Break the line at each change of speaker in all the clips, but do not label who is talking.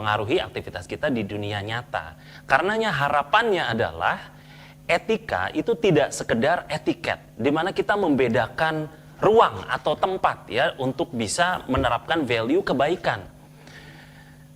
mengaruhi aktivitas kita di dunia nyata. Karenanya harapannya adalah etika itu tidak sekedar etiket, di mana kita membedakan ruang atau tempat ya untuk bisa menerapkan value kebaikan.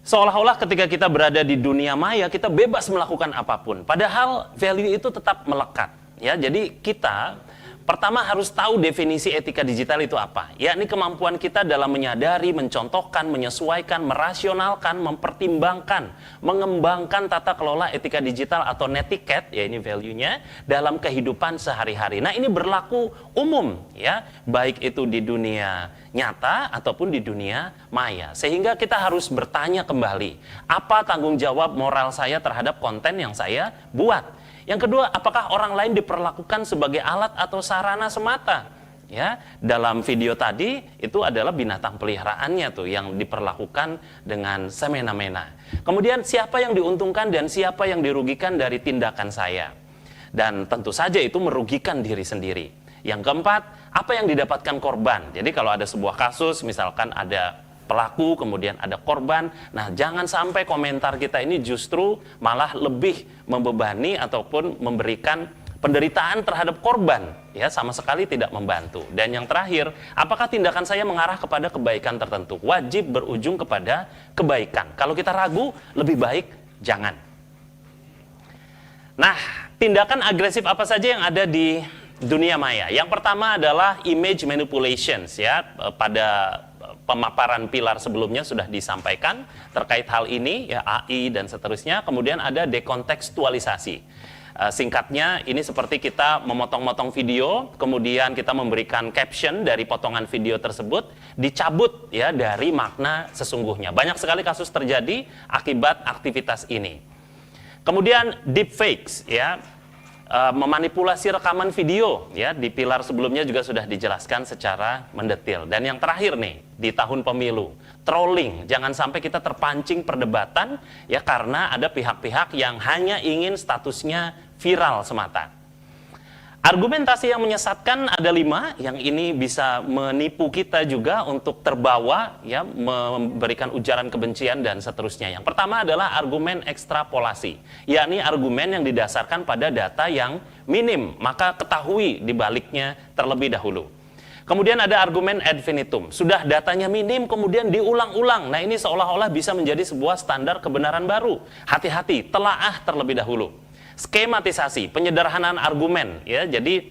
Seolah-olah ketika kita berada di dunia maya kita bebas melakukan apapun, padahal value itu tetap melekat. Ya, jadi kita pertama harus tahu definisi etika digital itu apa, yakni kemampuan kita dalam menyadari, mencontohkan, menyesuaikan, merasionalkan, mempertimbangkan, mengembangkan tata kelola etika digital atau netiquette, ya ini value-nya, dalam kehidupan sehari-hari. Nah ini berlaku umum ya, baik itu di dunia nyata ataupun di dunia maya. Sehingga kita harus bertanya kembali, apa tanggung jawab moral saya terhadap konten yang saya buat? Yang kedua, apakah orang lain diperlakukan sebagai alat atau sarana semata? Ya, dalam video tadi itu adalah binatang peliharaannya tuh yang diperlakukan dengan semena-mena. Kemudian siapa yang diuntungkan dan siapa yang dirugikan dari tindakan saya? Dan tentu saja itu merugikan diri sendiri. Yang keempat, apa yang didapatkan korban? Jadi kalau ada sebuah kasus, misalkan ada pelaku, kemudian ada korban. Nah, jangan sampai komentar kita ini justru malah lebih membebani ataupun memberikan penderitaan terhadap korban, ya sama sekali tidak membantu. Dan yang terakhir, apakah tindakan saya mengarah kepada kebaikan tertentu? Wajib berujung kepada kebaikan. Kalau kita ragu, lebih baik jangan. Nah, tindakan agresif apa saja yang ada di dunia maya? Yang pertama adalah image manipulations, ya. Pada pemaparan pilar sebelumnya sudah disampaikan terkait hal ini, ya AI dan seterusnya. Kemudian ada dekontekstualisasi. Singkatnya ini seperti kita memotong-motong video, kemudian kita memberikan caption dari potongan video tersebut dicabut ya dari makna sesungguhnya. Banyak sekali kasus terjadi akibat aktivitas ini. Kemudian deepfakes, ya. Memanipulasi rekaman video, ya di pilar sebelumnya juga sudah dijelaskan secara mendetil. Dan yang terakhir nih di tahun pemilu, trolling, jangan sampai kita terpancing perdebatan ya karena ada pihak-pihak yang hanya ingin statusnya viral semata. Argumentasi yang menyesatkan ada 5, yang ini bisa menipu kita juga untuk terbawa ya memberikan ujaran kebencian dan seterusnya. Yang pertama adalah argumen ekstrapolasi, yakni argumen yang didasarkan pada data yang minim, maka ketahui di baliknya terlebih dahulu. Kemudian ada argumen ad infinitum, sudah datanya minim kemudian diulang-ulang. Nah ini seolah-olah bisa menjadi sebuah standar kebenaran baru. Hati-hati, telaah terlebih dahulu. Skematisasi, penyederhanaan argumen, ya. Jadi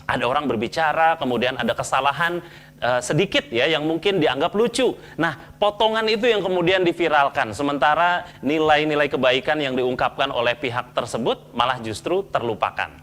ada orang berbicara, kemudian ada kesalahan sedikit ya yang mungkin dianggap lucu. Nah, potongan itu yang kemudian diviralkan, sementara nilai-nilai kebaikan yang diungkapkan oleh pihak tersebut malah justru terlupakan.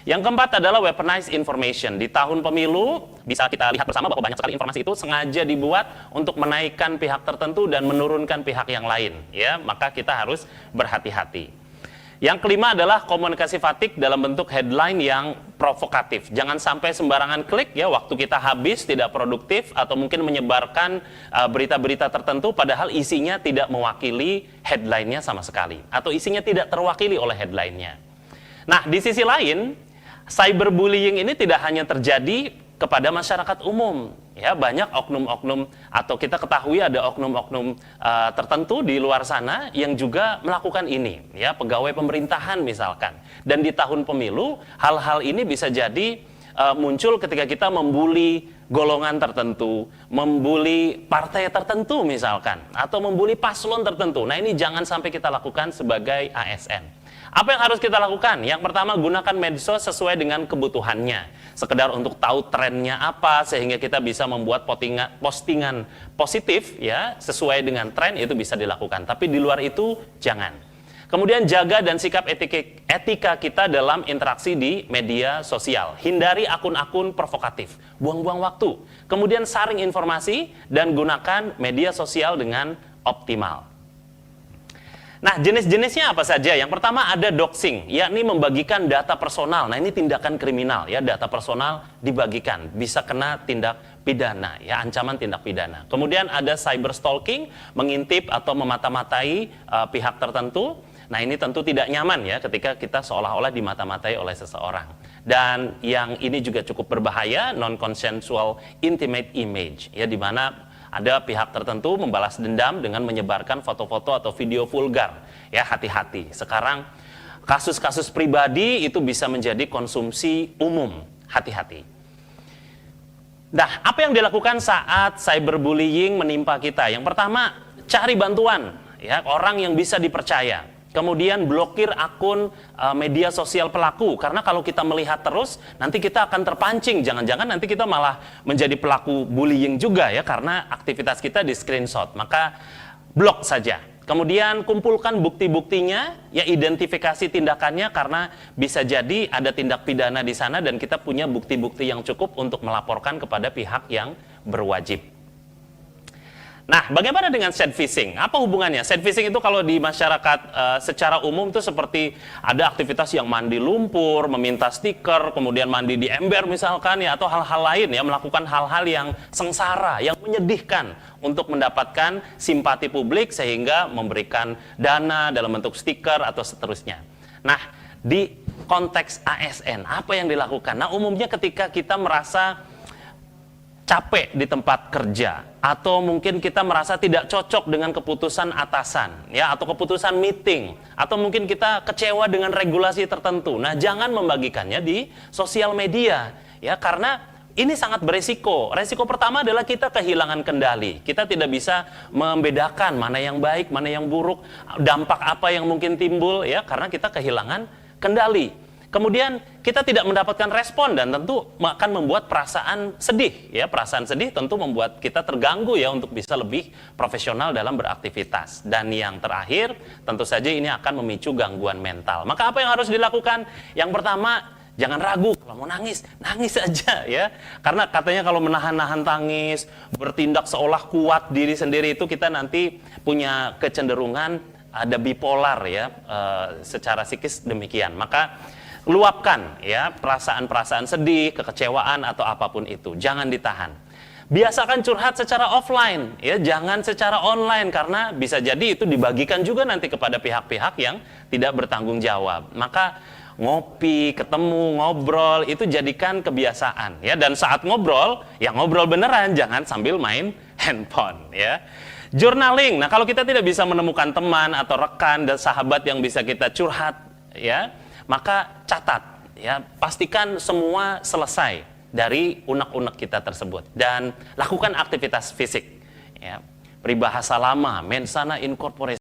Yang keempat adalah weaponized information. Di tahun pemilu bisa kita lihat bersama bahwa banyak sekali informasi itu sengaja dibuat untuk menaikkan pihak tertentu dan menurunkan pihak yang lain, ya. Maka kita harus berhati-hati. Yang kelima adalah komunikasi fatigue dalam bentuk headline yang provokatif. Jangan sampai sembarangan klik ya, waktu kita habis tidak produktif atau mungkin menyebarkan berita-berita tertentu padahal isinya tidak mewakili headline-nya sama sekali atau isinya tidak terwakili oleh headline-nya. Nah, di sisi lain, cyberbullying ini tidak hanya terjadi kepada masyarakat umum, ya banyak oknum-oknum atau kita ketahui ada oknum-oknum tertentu di luar sana yang juga melakukan ini, ya pegawai pemerintahan misalkan. Dan di tahun pemilu hal-hal ini bisa jadi muncul ketika kita membuli golongan tertentu, membuli partai tertentu misalkan, atau membuli paslon tertentu. Nah ini jangan sampai kita lakukan sebagai ASN. Apa yang harus kita lakukan? Yang pertama, gunakan medsos sesuai dengan kebutuhannya. Sekedar untuk tahu trennya apa, sehingga kita bisa membuat postingan positif ya sesuai dengan tren, itu bisa dilakukan. Tapi di luar itu jangan. Kemudian jaga dan sikap etika kita dalam interaksi di media sosial. Hindari akun-akun provokatif, buang-buang waktu. Kemudian saring informasi dan gunakan media sosial dengan optimal. Nah, jenis-jenisnya apa saja? Yang pertama ada doxing, yakni membagikan data personal. Nah, ini tindakan kriminal ya, data personal dibagikan, bisa kena tindak pidana ya, ancaman tindak pidana. Kemudian ada cyberstalking, mengintip atau memata-matai pihak tertentu. Nah, ini tentu tidak nyaman ya ketika kita seolah-olah dimata-matai oleh seseorang. Dan yang ini juga cukup berbahaya, non-consensual intimate image ya, di mana Ada pihak tertentu membalas dendam dengan menyebarkan foto-foto atau video vulgar. Ya, hati-hati. Sekarang kasus-kasus pribadi itu bisa menjadi konsumsi umum. Hati-hati. Nah, apa yang dilakukan saat cyberbullying menimpa kita? Yang pertama, cari bantuan, ya, orang yang bisa dipercaya. Kemudian blokir akun media sosial pelaku, karena kalau kita melihat terus, nanti kita akan terpancing. Jangan-jangan nanti kita malah menjadi pelaku bullying juga ya, karena aktivitas kita di screenshot. Maka blok saja. Kemudian kumpulkan bukti-buktinya, ya, identifikasi tindakannya, karena bisa jadi ada tindak pidana di sana dan kita punya bukti-bukti yang cukup untuk melaporkan kepada pihak yang berwajib. Nah, bagaimana dengan sad phishing? Apa hubungannya? Sad phishing itu kalau di masyarakat secara umum itu seperti ada aktivitas yang mandi lumpur, meminta stiker, kemudian mandi di ember misalkan ya, atau hal-hal lain ya, melakukan hal-hal yang sengsara, yang menyedihkan untuk mendapatkan simpati publik sehingga memberikan dana dalam bentuk stiker atau seterusnya. Nah, di konteks ASN, apa yang dilakukan? Nah, umumnya ketika kita merasa capek di tempat kerja, atau mungkin kita merasa tidak cocok dengan keputusan atasan, ya, atau keputusan meeting, atau mungkin kita kecewa dengan regulasi tertentu. Nah, jangan membagikannya di sosial media, ya, karena ini sangat beresiko. Resiko pertama adalah kita kehilangan kendali. Kita tidak bisa membedakan mana yang baik, mana yang buruk, dampak apa yang mungkin timbul, ya, karena kita kehilangan kendali. Kemudian kita tidak mendapatkan respon dan tentu akan membuat perasaan sedih, ya. Perasaan sedih tentu membuat kita terganggu ya untuk bisa lebih profesional dalam beraktivitas. Dan yang terakhir, tentu saja ini akan memicu gangguan mental. Maka apa yang harus dilakukan? Yang pertama, jangan ragu, kalau mau nangis, nangis aja ya. Karena katanya kalau menahan-nahan tangis, bertindak seolah kuat diri sendiri, itu kita nanti punya kecenderungan ada bipolar ya, secara psikis demikian. Maka luapkan ya perasaan-perasaan sedih, kekecewaan atau apapun itu, jangan ditahan. Biasakan curhat secara offline ya, jangan secara online, karena bisa jadi itu dibagikan juga nanti kepada pihak-pihak yang tidak bertanggung jawab. Maka ngopi, ketemu, ngobrol itu jadikan kebiasaan ya, dan saat ngobrol ya ngobrol beneran, jangan sambil main handphone ya. Journaling. Nah, kalau kita tidak bisa menemukan teman atau rekan dan sahabat yang bisa kita curhat ya, maka catat ya, pastikan semua selesai dari unek-unek kita tersebut dan lakukan aktivitas fisik ya. Peribahasa lama, mens sana in corpore